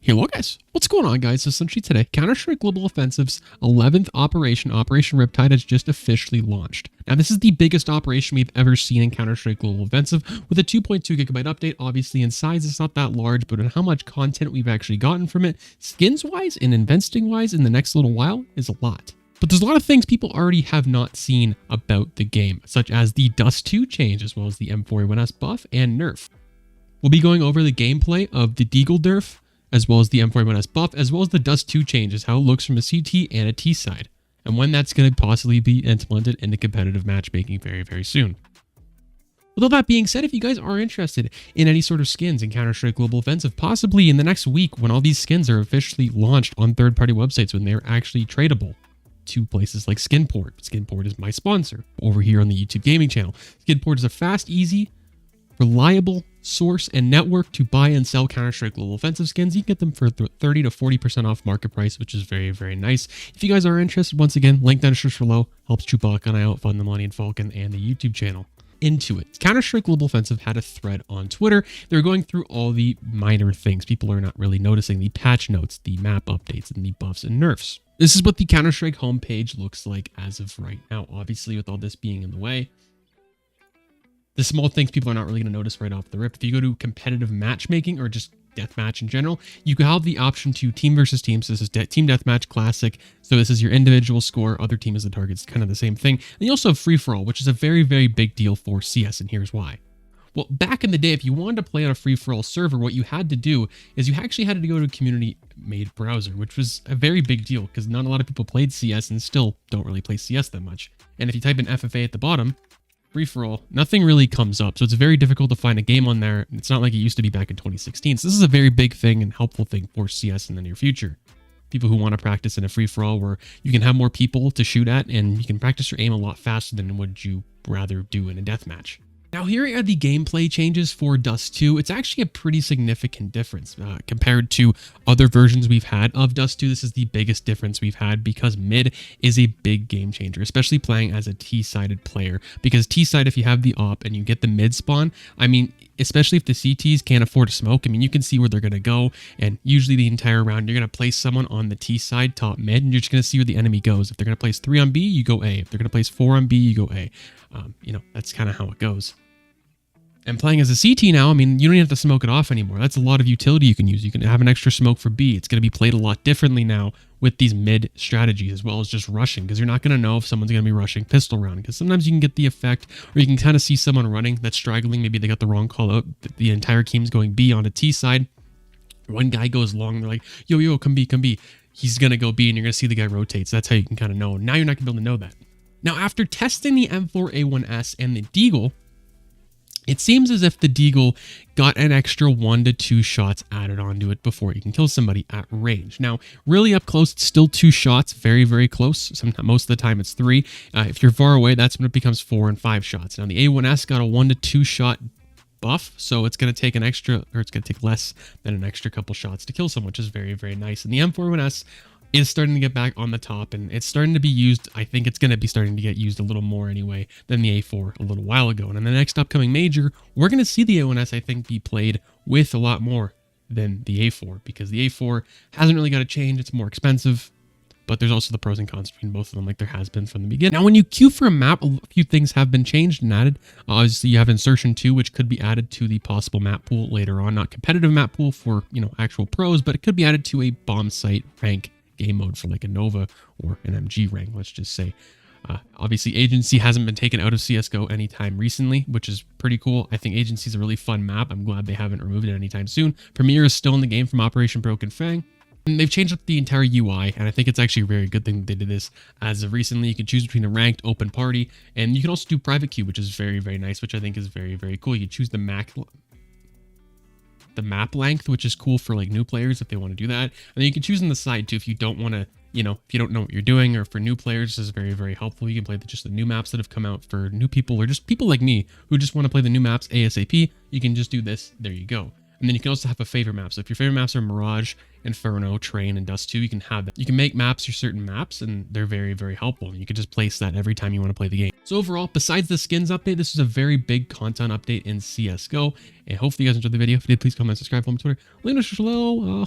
Hello guys, what's going on guys? Essentially today, Counter-Strike Global Offensive's 11th operation, Operation Riptide, has just officially launched. Now this is the biggest operation we've ever seen in Counter-Strike Global Offensive with a 2.2 gigabyte update. Obviously in size it's not that large, but in how much content we've actually gotten from it, skins-wise and investing-wise in the next little while is a lot. But there's a lot of things people already have not seen about the game, such as the Dust 2 change, as well as the M4A1s buff and nerf. We'll be going over the gameplay of the Deagle nerf, as well as the M4A1s buff, as well as the Dust 2 changes, how it looks from a CT and a T side, and when that's going to possibly be implemented into competitive matchmaking very, very soon. With all that being said, if you guys are interested in any sort of skins in Counter-Strike Global Offensive, possibly in the next week when all these skins are officially launched on third-party websites, when they're actually tradable to places like Skinport. Skinport is my sponsor over here on the YouTube gaming channel. Skinport is a fast, easy, reliable source and network to buy and sell Counter-Strike Global Offensive skins. You can get them for 30 to 40% off market price, which is very, very nice. If you guys are interested, once again, link down in the description below. Helps Chewbacca and I out, fund the money and Falcon and the YouTube channel. Into it. Counter-Strike Global Offensive had a thread on Twitter. They're going through all the minor things people are not really noticing, the patch notes, the map updates, and the buffs and nerfs. This is what the Counter-Strike homepage looks like as of right now. Obviously, with all this being in the way, the small things people are not really going to notice right off the rip. If you go to competitive matchmaking or just deathmatch in general, you can have the option to team versus team. So this is team deathmatch classic. So this is your individual score. Other team is the target. It's kind of the same thing. And you also have free-for-all, which is a very, very big deal for CS. And here's why. Well, back in the day, if you wanted to play on a free-for-all server, what you had to do is you actually had to go to a community-made browser, which was a very big deal because not a lot of people played CS and still don't really play CS that much. And if you type in FFA at the bottom, free-for-all, nothing really comes up. So it's very difficult to find a game on there. It's not like it used to be back in 2016. So this is a very big thing and helpful thing for CS in the near future. People who want to practice in a free-for-all where you can have more people to shoot at and you can practice your aim a lot faster than would you rather do in a deathmatch. Now here are the gameplay changes for Dust 2. It's actually a pretty significant difference compared to other versions we've had of Dust 2. This is the biggest difference we've had because mid is a big game changer, especially playing as a T-sided player. Because T-side, if you have the op and you get the mid spawn, I mean, especially if the CTs can't afford to smoke, I mean, you can see where they're going to go. And usually the entire round, you're going to place someone on the T side, top mid, and you're just going to see where the enemy goes. If they're going to place 3 on B, you go A. If they're going to place 4 on B, you go A. You know, that's kind of how it goes. And playing as a CT now, I mean, you don't even have to smoke it off anymore. That's a lot of utility you can use. You can have an extra smoke for B. It's going to be played a lot differently now with these mid strategies as well as just rushing, because you're not going to know if someone's going to be rushing pistol round, because sometimes you can get the effect or you can kind of see someone running that's straggling. Maybe they got the wrong call out. The entire team's going B on a T side. One guy goes long. They're like, yo, come B, come B. He's going to go B and you're going to see the guy rotate. So that's how you can kind of know. Now you're not going to be able to know that. Now, after testing the M4A1s and the Deagle, it seems as if the Deagle got an extra 1 to 2 shots added onto it before you can kill somebody at range. Now, really up close, it's still 2 shots, very, very close. Most of the time it's 3. If you're far away, that's when it becomes 4 and 5 shots. Now, the A1S got a 1 to 2 shot buff, so it's going to take it's going to take less than an extra couple shots to kill someone, which is very, very nice. And the M4A1s is starting to get back on the top, and it's starting to be used. I think it's going to be starting to get used a little more anyway than the A4 a little while ago. And in the next upcoming major, we're going to see the A1S, I think, be played with a lot more than the A4, because the A4 hasn't really got a change. It's more expensive, but there's also the pros and cons between both of them, like there has been from the beginning. Now, when you queue for a map, a few things have been changed and added. Obviously, you have insertion 2, which could be added to the possible map pool later on. Not competitive map pool for, you know, actual pros, but it could be added to a bomb site rank game mode for like a Nova or an MG rank, let's just say. Obviously, Agency hasn't been taken out of CSGO anytime recently, which is pretty cool. I think Agency is a really fun map. I'm glad they haven't removed it anytime soon. Premier is still in the game from Operation Broken Fang. And they've changed up the entire UI, and I think it's actually a very good thing that they did this. As of recently, you can choose between a ranked, open party, and you can also do private queue, which is very, very nice, which I think is very, very cool. You choose the map length, which is cool for like new players if they want to do that. And then you can choose on the side too if you don't want to, you know, if you don't know what you're doing, or for new players, this is very, very helpful. You can play just the new maps that have come out for new people, or just people like me who just want to play the new maps ASAP. You can just do this. There you go. And then you can also have a favorite map. So if your favorite maps are Mirage, Inferno, Train, and Dust 2, you can have that. You can make maps your certain maps, and they're very, very helpful. And you can just place that every time you want to play the game. So overall, besides the skins update, this is a very big content update in CSGO. And hopefully you guys enjoyed the video. If you did, please comment, subscribe, follow me on Twitter. Link in the description below.